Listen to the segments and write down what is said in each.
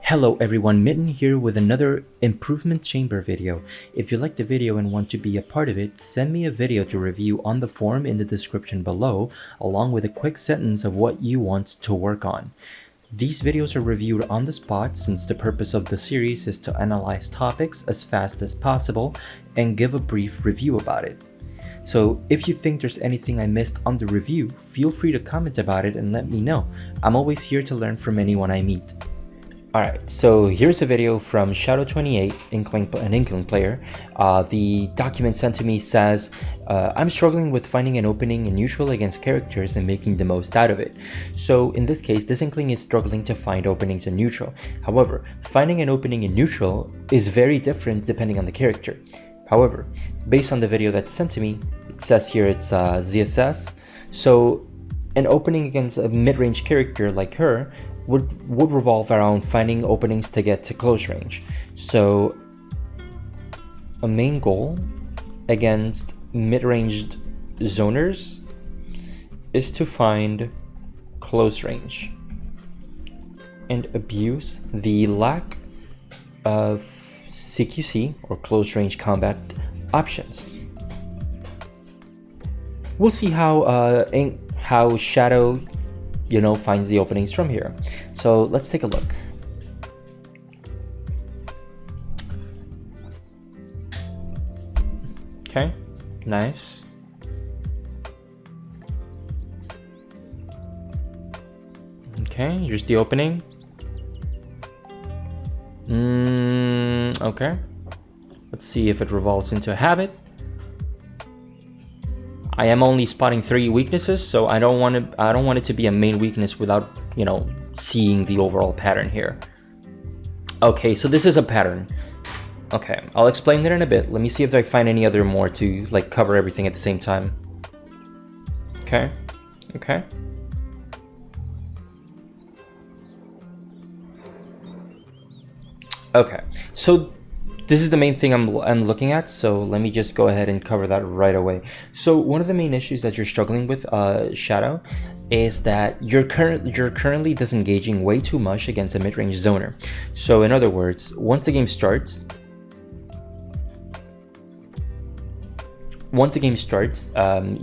Hello everyone, Mitten here with another improvement chamber video. If you like the video and want to be a part of it, send me a video to review on the forum in the description below, along with a quick sentence of what you want to work on. These videos are reviewed on the spot since the purpose of the series is to analyze topics as fast as possible and give a brief review about it. So if you think there's anything I missed on the review, feel free to comment about it and let me know. I'm always here to learn from anyone I meet. Alright, so here's a video from Shadow28, an Inkling player. The document sent to me says, I'm struggling with finding an opening in neutral against characters and making the most out of it. So in this case, this Inkling is struggling to find openings in neutral. However, finding an opening in neutral is very different depending on the character. However, based on the video that's sent to me, it says here it's ZSS. So an opening against a mid-range character like her would revolve around finding openings to get to close range. So a main goal against mid-ranged zoners is to find close range and abuse the lack of CQC or close range combat options. We'll see how Shadow finds the openings from here. So let's take a look. Okay, nice. Okay, here's the opening. Okay. Let's see if it revolves into a habit. I am only spotting 3 weaknesses, so I don't want it to be a main weakness without, seeing the overall pattern here. Okay, so this is a pattern. Okay, I'll explain that in a bit. Let me see if I find any other more to cover everything at the same time. Okay. Okay, so this is the main thing I'm looking at, so let me just go ahead and cover that right away. So one of the main issues that you're struggling with, Shadow, is that you're currently disengaging way too much against a mid-range zoner. So in other words, once the game starts,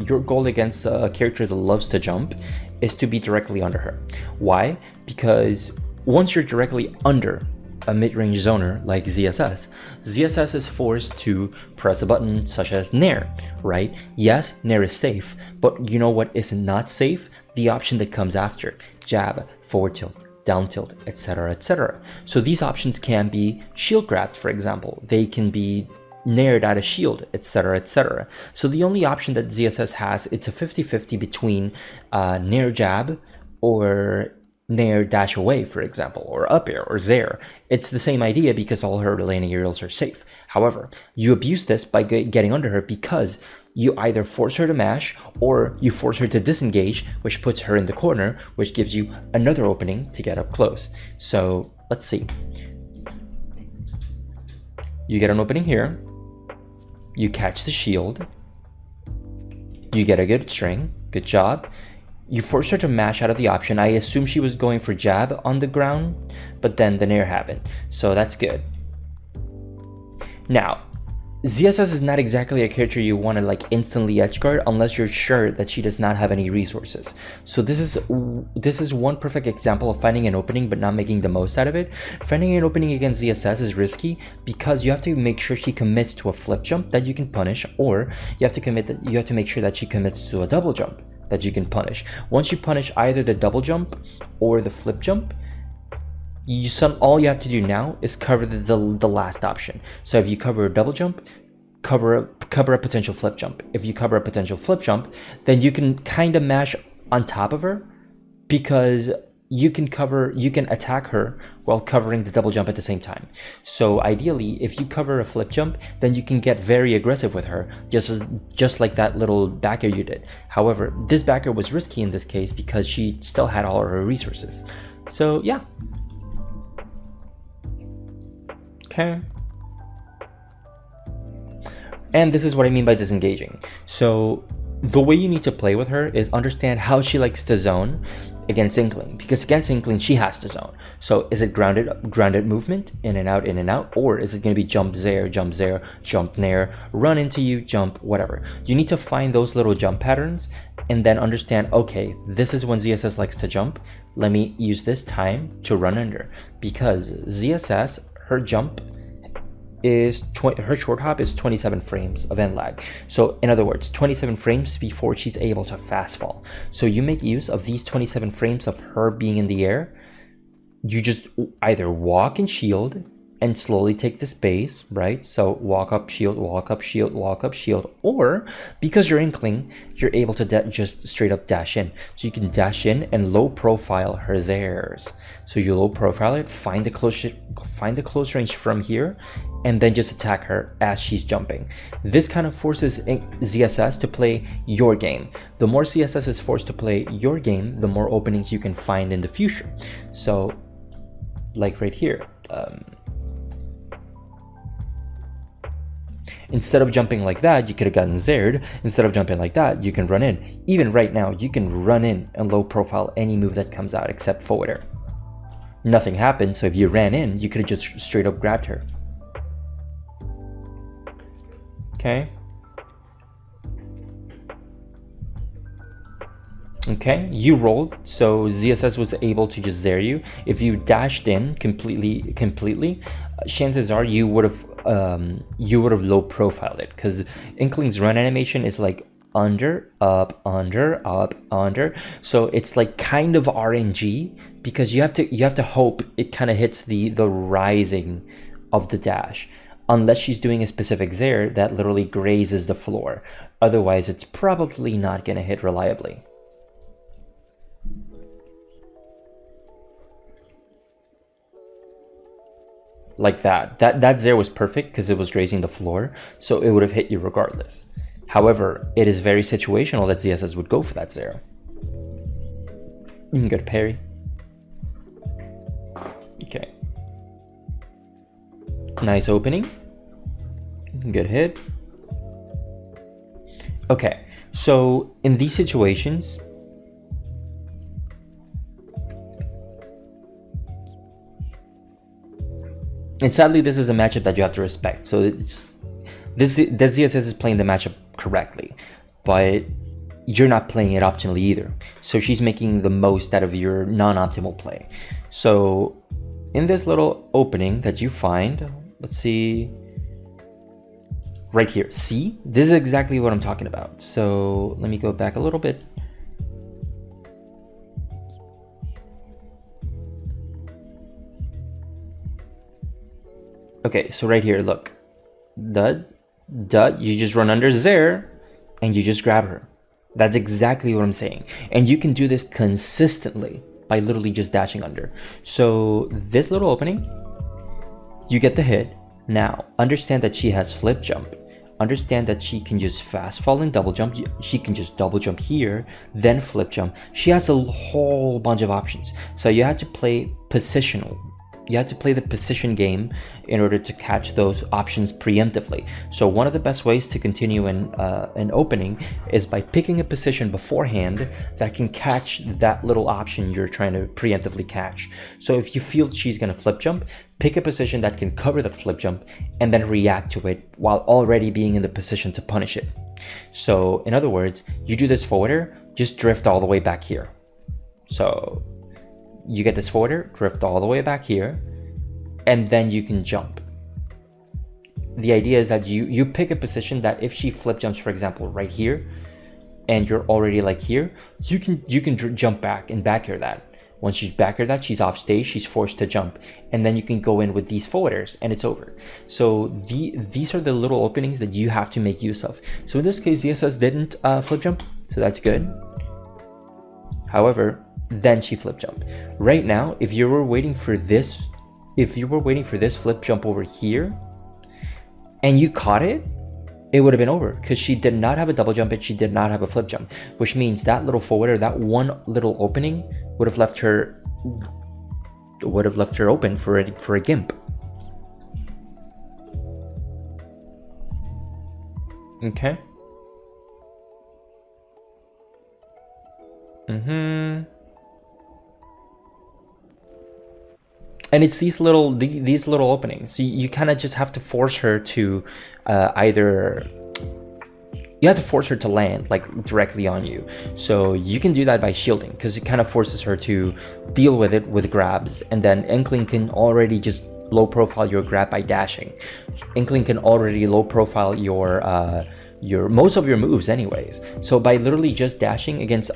your goal against a character that loves to jump is to be directly under her. Why? Because once you're directly under a mid-range zoner like ZSS is forced to press a button such as Nair, right? Yes, Nair is safe, but you know what is not safe? The option that comes after: jab, forward tilt, down tilt, etc, etc. So these options can be shield grabbed, for example. They can be naired out of shield, etc, etc. So the only option that ZSS has, it's a 50-50 between Nair jab or Nair dash away, for example, or up air or zair. It's the same idea because all her landing aerials are safe. However, you abuse this by getting under her because you either force her to mash or you force her to disengage, which puts her in the corner, which gives you another opening to get up close. So let's see. You get an opening here, you catch the shield, you get a good string, good job. You force her to mash out of the option. I assume she was going for jab on the ground, but then the Nair happened, so that's good. Now, ZSS is not exactly a character you want to instantly edgeguard unless you're sure that she does not have any resources. So this is one perfect example of finding an opening but not making the most out of it. Finding an opening against ZSS is risky because you have to make sure she commits to a flip jump that you can punish, or you have to make sure that she commits to a double jump that you can punish. Once you punish either the double jump or the flip jump, all you have to do now is cover the last option. So if you cover a double jump, cover a potential flip jump. If you cover a potential flip jump, then you can kind of mash on top of her, because you can attack her while covering the double jump at the same time. So ideally, if you cover a flip jump, then you can get very aggressive with her, just like that little backer you did. However, this backer was risky in this case because she still had all of her resources. So yeah. Okay. And this is what I mean by disengaging. So The way you need to play with her is understand how she likes to zone against Inkling, because against Inkling she has to zone. So is it grounded movement, in and out, or is it going to be jump there, jump nair, run into you, jump, whatever. You need to find those little jump patterns and then understand, okay, this is when ZSS likes to jump. Let me use this time to run under, because ZSS, her jump is her short hop is 27 frames of end lag. So in other words, 27 frames before she's able to fast fall. So you make use of these 27 frames of her being in the air. You just either walk and shield and slowly take the space, right? So walk up, shield, walk up, shield, walk up, shield, or because you're Inkling, you're able to just straight up dash in. So you can dash in and low profile her theirs. So you low profile it, find the close range from here, and then just attack her as she's jumping. This kind of forces ZSS to play your game. The more ZSS is forced to play your game, the more openings you can find in the future. So like right here, instead of jumping like that, you could have gotten Zerd. Instead of jumping like that, you can run in. Even right now, you can run in and low profile any move that comes out except forward air. Nothing happened, so if you ran in, you could have just straight up grabbed her. Okay. Okay, you rolled, so ZSS was able to just zare you. If you dashed in completely, chances are you would have low profiled it, because Inkling's run animation is like under, up, under, up, under. So it's like kind of RNG, because you have to hope it kind of hits the rising of the dash, unless she's doing a specific zare that literally grazes the floor. Otherwise, it's probably not gonna hit reliably. Like that zare was perfect because it was grazing the floor, so it would have hit you regardless. However, it is very situational that ZSS would go for that zare. You can go to parry. Okay. Nice opening. Good hit. Okay, so in these situations, and sadly, this is a matchup that you have to respect. So it's this ZSS is playing the matchup correctly, but you're not playing it optimally either. So she's making the most out of your non-optimal play. So in this little opening that you find, let's see, right here. See, this is exactly what I'm talking about. So let me go back a little bit. Okay, so right here, look, dud, you just run under there and you just grab her. That's exactly what I'm saying. And you can do this consistently by literally just dashing under. So this little opening, you get the hit. Now, understand that she has flip jump. Understand that she can just fast fall and double jump. She can just double jump here, then flip jump. She has a whole bunch of options. So you have to play positional. You have to play the position game in order to catch those options preemptively. So one of the best ways to continue an opening is by picking a position beforehand that can catch that little option you're trying to preemptively catch. So if you feel she's going to flip jump, pick a position that can cover that flip jump and then react to it while already being in the position to punish it. So in other words, you do this forwarder, just drift all the way back here. So you get this forwarder, drift all the way back here, and then you can jump. The idea is that you pick a position that if she flip jumps, for example, right here, and you're already like here, you can jump back and back air that. Once she's back air that, she's off stage, she's forced to jump, and then you can go in with these forwarders and it's over. So these are the little openings that you have to make use of. So in this case, ZSS didn't flip jump, so that's good. However, then she flip jump. Right now, if you were waiting for this flip jump over here and you caught it, it would have been over because she did not have a double jump and she did not have a flip jump, which means that little forwarder, that one little opening would have left her open for a gimp. Okay. And it's these little openings. You kind of just have to force her to either you have to force her to land like directly on you. So you can do that by shielding, because it kind of forces her to deal with it with grabs, and then Inkling can already just low profile your grab by dashing. Inkling can already low profile your most of your moves anyways. So by literally just dashing against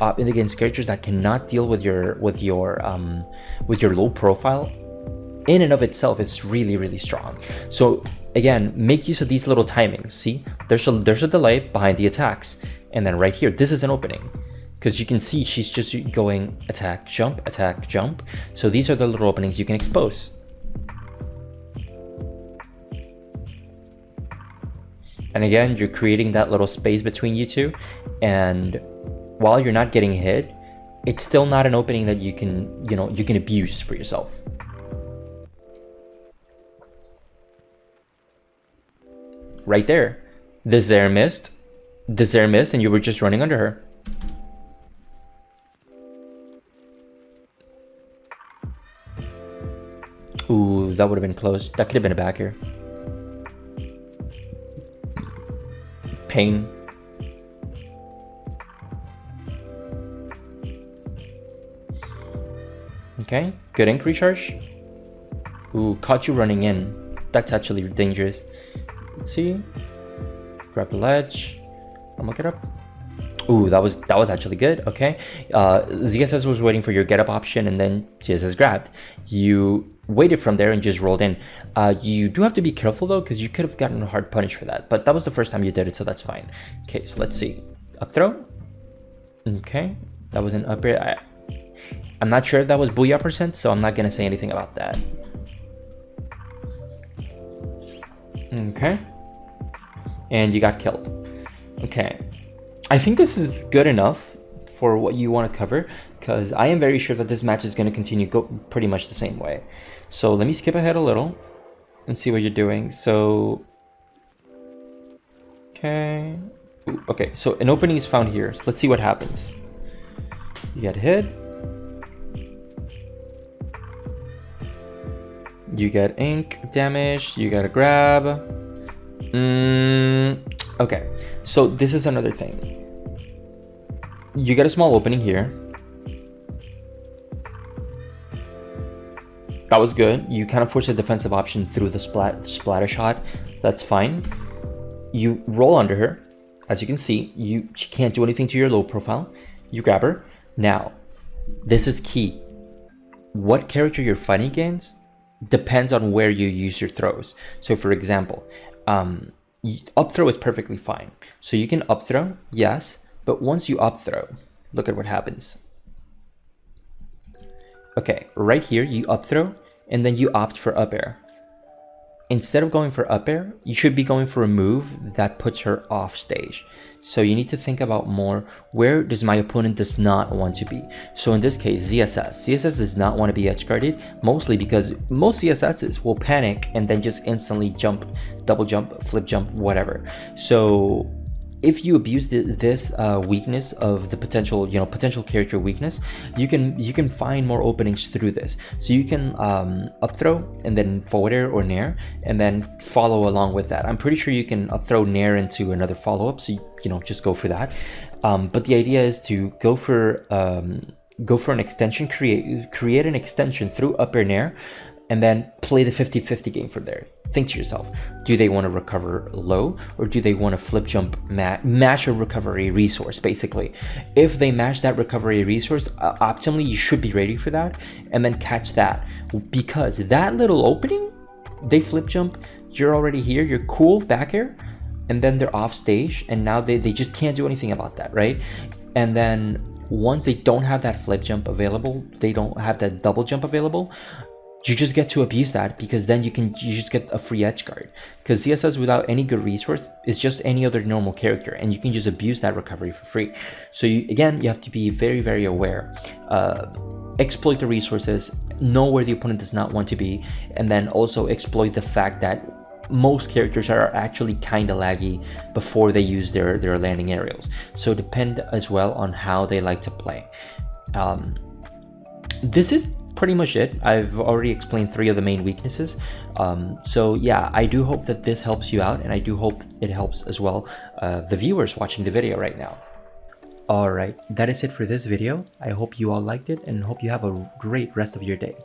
characters that cannot deal with your low profile, in and of itself, it's really strong. So again, make use of these little timings. See, there's a delay behind the attacks, and then right here, this is an opening, because you can see she's just going attack, jump. So these are the little openings you can expose. And again, you're creating that little space between you two, and while you're not getting hit, it's still not an opening that you can abuse for yourself. Right there, the Zare missed, and you were just running under her. Ooh, that would have been close. That could have been a back here. Pain. Okay, good ink recharge. Ooh, caught you running in. That's actually dangerous. Let's see. Grab the ledge. I'm look it up. Ooh, that was actually good. Okay. ZSS was waiting for your get up option, and then ZSS grabbed. You waited from there and just rolled in. You do have to be careful though, because you could have gotten a hard punish for that. But that was the first time you did it, so that's fine. Okay, so let's see. Up throw. Okay, that was an up air. I'm not sure if that was booyah percent, so I'm not gonna say anything about that. Okay, and you got killed. Okay, I think this is good enough for what you want to cover, because I am very sure that this match is going to continue go pretty much the same way. So let me skip ahead a little and see what you're doing. So okay, okay, so an opening is found here. So let's see what happens. You get hit, you get ink damage, you get a grab. Okay, so this is another thing. You get a small opening here. That was good. You kind of force a defensive option through the splatter shot. That's fine. You roll under her. As you can see, she can't do anything to your low profile. You grab her. Now, this is key. What character you're fighting against depends on where you use your throws. So for example, up throw is perfectly fine. So you can up throw, yes, but once you up throw, look at what happens. Okay, right here you up throw, and then you opt for up air. Instead of going for up air, you should be going for a move that puts her off stage. So you need to think about more, where does my opponent does not want to be? So in this case, ZSS does not want to be edge guarded, mostly because most ZSSs will panic and then just instantly jump, double jump, flip jump, whatever. So if you abuse this weakness of the potential character weakness, you can find more openings through this. So you can up throw and then forward air or nair, and then follow along with that. I'm pretty sure you can up throw nair into another follow up, so you just go for that. But the idea is to go for an extension, create an extension through up air nair, and then play the 50-50 game from there. Think to yourself, do they want to recover low, or do they want to flip jump, match a recovery resource? Basically, if they match that recovery resource, optimally you should be ready for that, and then catch that, because that little opening, they flip jump, you're already here, you're cool back air, and then they're off stage, and now they just can't do anything about that, right? And then once they don't have that flip jump available, they don't have that double jump available, you just get to abuse that, because then you just get a free edge guard, because ZSS without any good resource is just any other normal character, and you can just abuse that recovery for free. So you have to be very aware, exploit the resources, know where the opponent does not want to be, and then also exploit the fact that most characters are actually kind of laggy before they use their landing aerials. So depend as well on how they like to play. This is pretty much it. I've already explained 3 of the main weaknesses. So yeah, I do hope that this helps you out, and I do hope it helps as well the viewers watching the video right now. Alright, that is it for this video. I hope you all liked it and hope you have a great rest of your day.